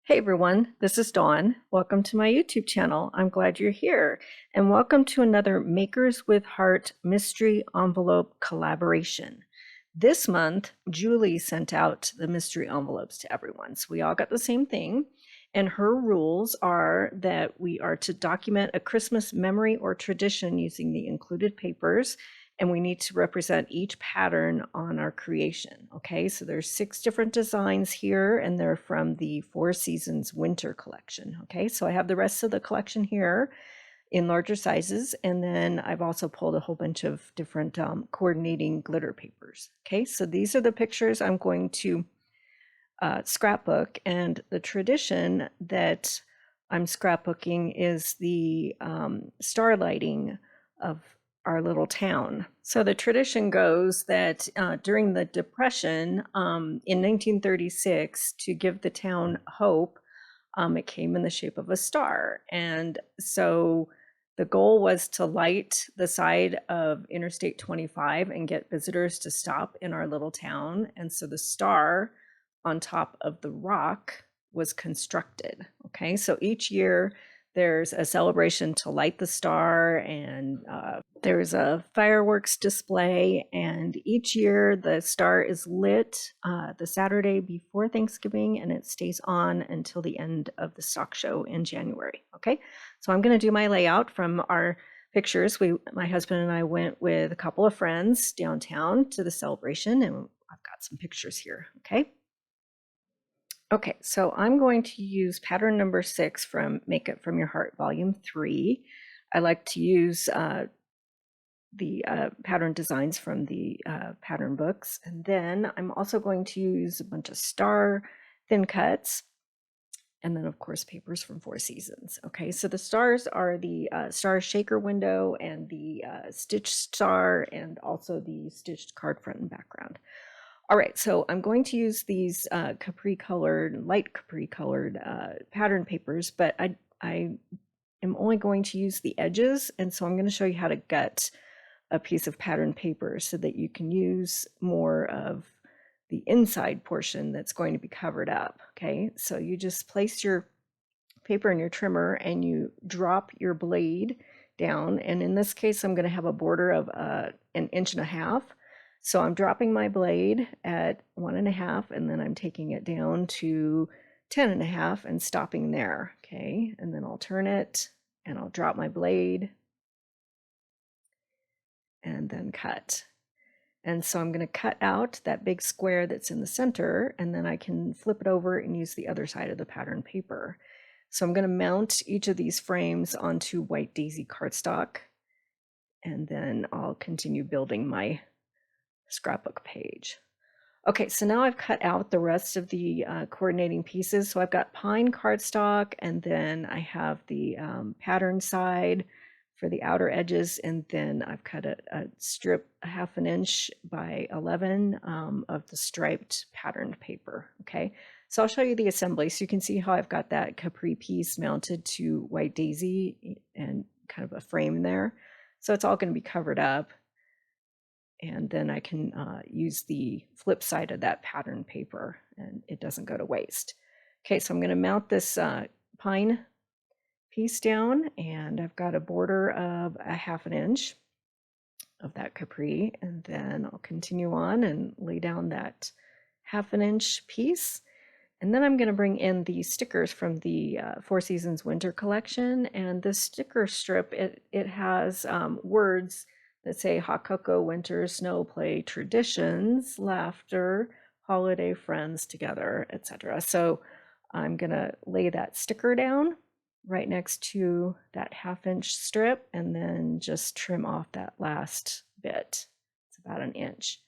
Hey everyone, this is Dawn. Welcome to my YouTube channel. I'm glad you're here. And welcome to another Makers with Heart mystery envelope collaboration. This month, Julie sent out the mystery envelopes to everyone. So we all got the same thing. And her rules are that we are to document a Christmas memory or tradition using the included papers, and we need to represent each pattern on our creation. Okay, so there's 6 different designs here, and they're from the Four Seasons Winter collection. Okay, so I have the rest of the collection here in larger sizes, and then I've also pulled a whole bunch of different coordinating glitter papers. Okay, so these are the pictures I'm going to scrapbook, and the tradition that I'm scrapbooking is the star lighting of our little town. So the tradition goes that during the Depression in 1936, to give the town hope, it came in the shape of a star. And so the goal was to light the side of Interstate 25 and get visitors to stop in our little town. And so the star on top of the rock was constructed. Okay, so each year there's a celebration to light the star, and there's a fireworks display, and each year the star is lit the Saturday before Thanksgiving, and it stays on until the end of the stock show in January. Okay, so I'm going to do my layout from our pictures. My husband and I went with a couple of friends downtown to the celebration, and I've got some pictures here. Okay, so I'm going to use pattern number 6 from Make It From Your Heart, Volume 3. I like to use the pattern designs from the pattern books. And then I'm also going to use a bunch of star thin cuts. And then, of course, papers from Four Seasons. Okay, so the stars are the star shaker window and the stitched star, and also the stitched card front and background. All right, so I'm going to use these light capri colored pattern papers, but I am only going to use the edges, and so I'm going to show you how to gut a piece of pattern paper so that you can use more of the inside portion that's going to be covered up. Okay, so you just place your paper in your trimmer and you drop your blade down, and in this case I'm going to have a border of 1.5 inches. So I'm dropping my blade at 1.5, and then I'm taking it down to 10.5 and stopping there. Okay, and then I'll turn it and I'll drop my blade and then cut. And so I'm going to cut out that big square that's in the center, and then I can flip it over and use the other side of the pattern paper. So I'm going to mount each of these frames onto white daisy cardstock, and then I'll continue building my scrapbook page. Okay, so now I've cut out the rest of the coordinating pieces. So I've got pine cardstock, and then I have the pattern side for the outer edges, and then I've cut a strip 1/2 inch by 11 of the striped patterned paper. Okay, so I'll show you the assembly so you can see how I've got that capri piece mounted to white daisy and kind of a frame there. So it's all going to be covered up. And then I can use the flip side of that pattern paper, and it doesn't go to waste. Okay, so I'm going to mount this pine piece down, and I've got a border of 1/2 inch of that capri, and then I'll continue on and lay down that 1/2 inch piece. And then I'm going to bring in the stickers from the Four Seasons Winter collection, and this sticker strip, it has words that say hot cocoa, winter, snow, play, traditions, laughter, holiday, friends, together, etc. So I'm going to lay that sticker down right next to that 1/2 inch strip, and then just trim off that last bit. It's about 1 inch.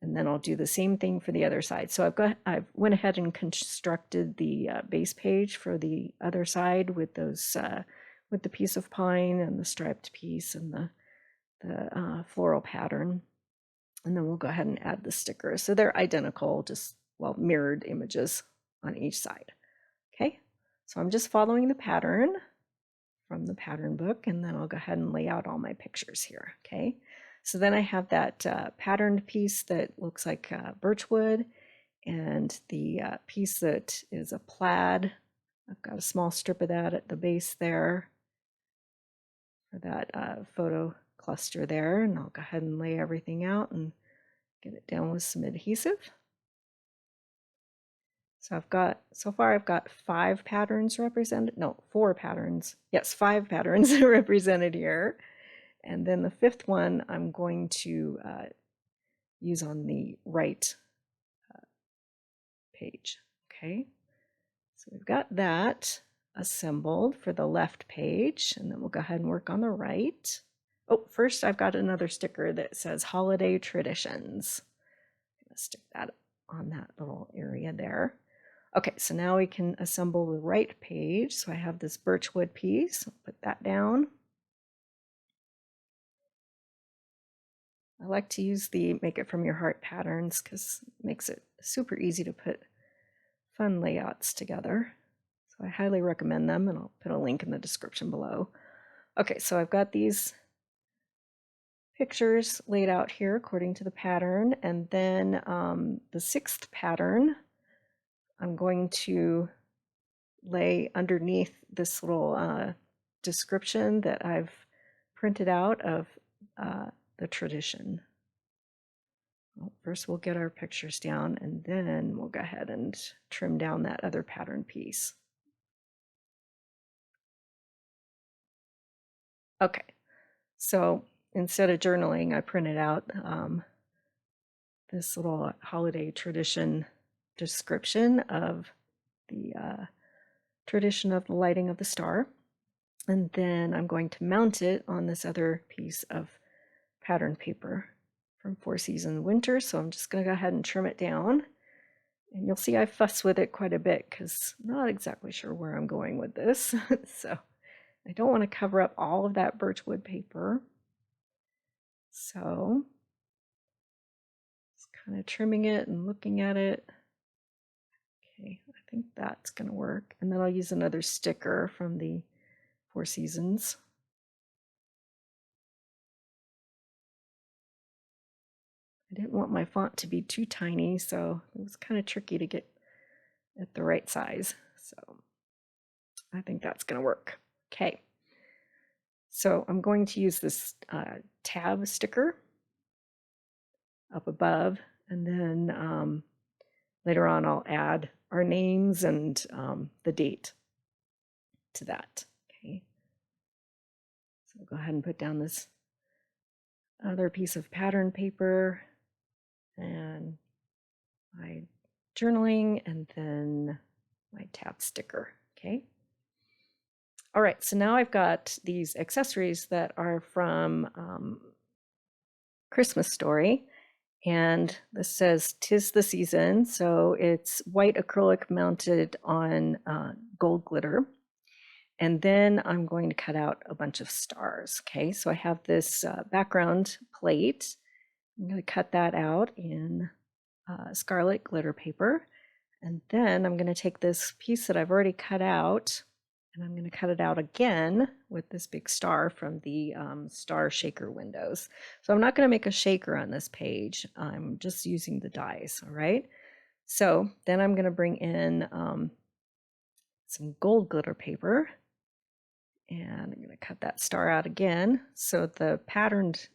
And then I'll do the same thing for the other side. So I've went ahead and constructed the base page for the other side with those with the piece of pine and the striped piece and the floral pattern. And then we'll go ahead and add the stickers. So they're identical, just mirrored images on each side. Okay, so I'm just following the pattern from the pattern book, and then I'll go ahead and lay out all my pictures here. Okay, so then I have that patterned piece that looks like birchwood, and the piece that is a plaid I've got a small strip of that at the base there for that photo cluster there, and I'll go ahead and lay everything out and get it down with some adhesive. So so far I've got 5 patterns represented, no, 4 patterns. Yes, 5 patterns represented here. And then the 5th one I'm going to use on the right page. Okay, so we've got that assembled for the left page, and then we'll go ahead and work on the right. Oh, first I've got another sticker that says Holiday Traditions. I'm going to stick that on that little area there. Okay, so now we can assemble the right page. So I have this birchwood piece. I'll put that down. I like to use the Make It From Your Heart patterns because it makes it super easy to put fun layouts together. So I highly recommend them, and I'll put a link in the description below. Okay, so I've got these pictures laid out here according to the pattern, and then the 6th pattern I'm going to lay underneath this little description that I've printed out of the tradition. Well, first we'll get our pictures down, and then we'll go ahead and trim down that other pattern piece. Okay, so instead of journaling, I printed out this little holiday tradition description of the tradition of the lighting of the star. And then I'm going to mount it on this other piece of pattern paper from Four Seasons Winter. So I'm just going to go ahead and trim it down. And you'll see I fuss with it quite a bit because I'm not exactly sure where I'm going with this. So I don't want to cover up all of that birchwood paper. So just kind of trimming it and looking at it. Okay, I think that's going to work. And then I'll use another sticker from the Four Seasons. I didn't want my font to be too tiny, so it was kind of tricky to get at the right size. So I think that's going to work. Okay. So I'm going to use this tab sticker up above, and then later on I'll add our names and the date to that. Okay. So I'll go ahead and put down this other piece of pattern paper and my journaling, and then my tab sticker. Okay. All right, so now I've got these accessories that are from Christmas Story, and this says "'Tis the Season," so it's white acrylic mounted on gold glitter. And then I'm going to cut out a bunch of stars. Okay, so I have this background plate. I'm going to cut that out in scarlet glitter paper. And then I'm going to take this piece that I've already cut out, and I'm going to cut it out again with this big star from the star shaker windows. So I'm not going to make a shaker on this page. I'm just using the dies, all right? So then I'm going to bring in some gold glitter paper, and I'm going to cut that star out again. So the patterned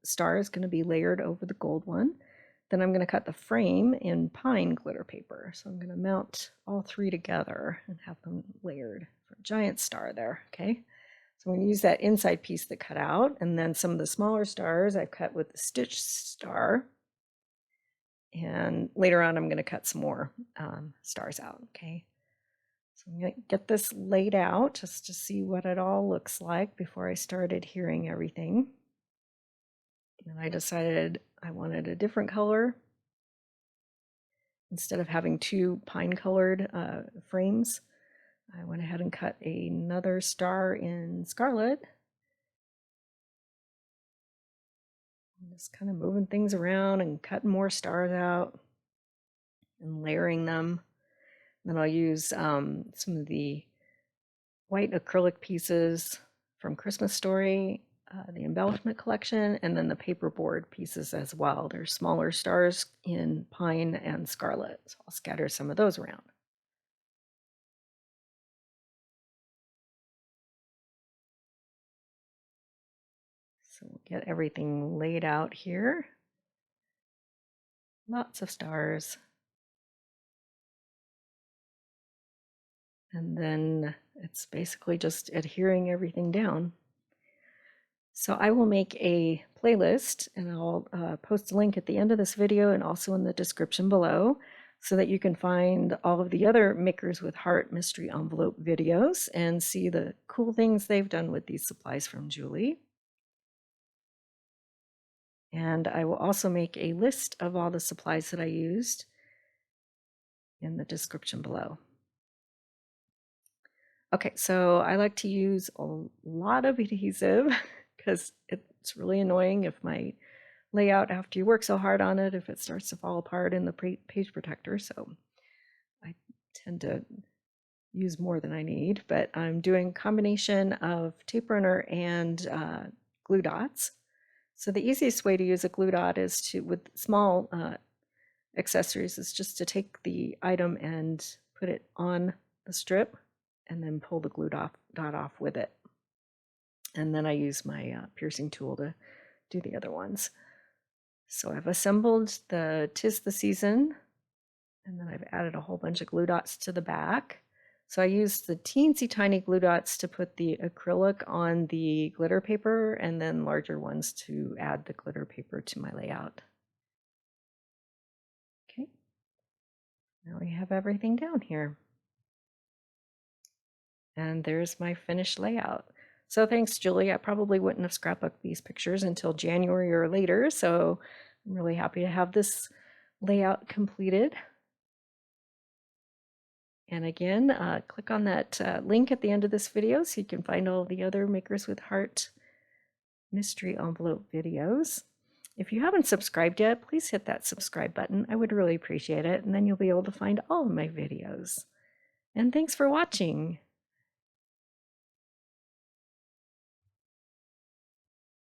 star is going to be layered over the gold one. Then I'm going to cut the frame in pine glitter paper. So I'm going to mount all 3 together and have them layered for a giant star there. Okay. So I'm going to use that inside piece that cut out, and then some of the smaller stars I've cut with the stitch star. And later on, I'm going to cut some more stars out. Okay. So I'm going to get this laid out just to see what it all looks like before I started hearing everything. And I decided I wanted a different color. Instead of having 2 pine colored frames, I went ahead and cut another star in scarlet. I'm just kind of moving things around and cutting more stars out and layering them. Then I'll use some of the white acrylic pieces from Christmas Story, the embellishment collection, and then the paperboard pieces as well. There's smaller stars in pine and scarlet, so I'll scatter some of those around. So we'll get everything laid out here. Lots of stars. And then it's basically just adhering everything down. So I will make a playlist and I'll post a link at the end of this video and also in the description below so that you can find all of the other Makers with Heart mystery envelope videos and see the cool things they've done with these supplies from Julie. And I will also make a list of all the supplies that I used in the description below. Okay, so I like to use a lot of adhesive because it's really annoying if my layout, after you work so hard on it, if it starts to fall apart in the page protector. So I tend to use more than I need, but I'm doing a combination of tape runner and glue dots. So the easiest way to use a glue dot is to, with small accessories, is just to take the item and put it on the strip and then pull the glue dot off with it. And then I use my piercing tool to do the other ones. So I've assembled the 'Tis the Season, and then I've added a whole bunch of glue dots to the back. So I used the teensy tiny glue dots to put the acrylic on the glitter paper, and then larger ones to add the glitter paper to my layout. Okay, now we have everything down here. And there's my finished layout. So thanks, Julie. I probably wouldn't have scrapbooked these pictures until January or later, so I'm really happy to have this layout completed. And again, click on that link at the end of this video so you can find all the other Makers with Heart mystery envelope videos. If you haven't subscribed yet, please hit that subscribe button. I would really appreciate it, and then you'll be able to find all of my videos. And thanks for watching.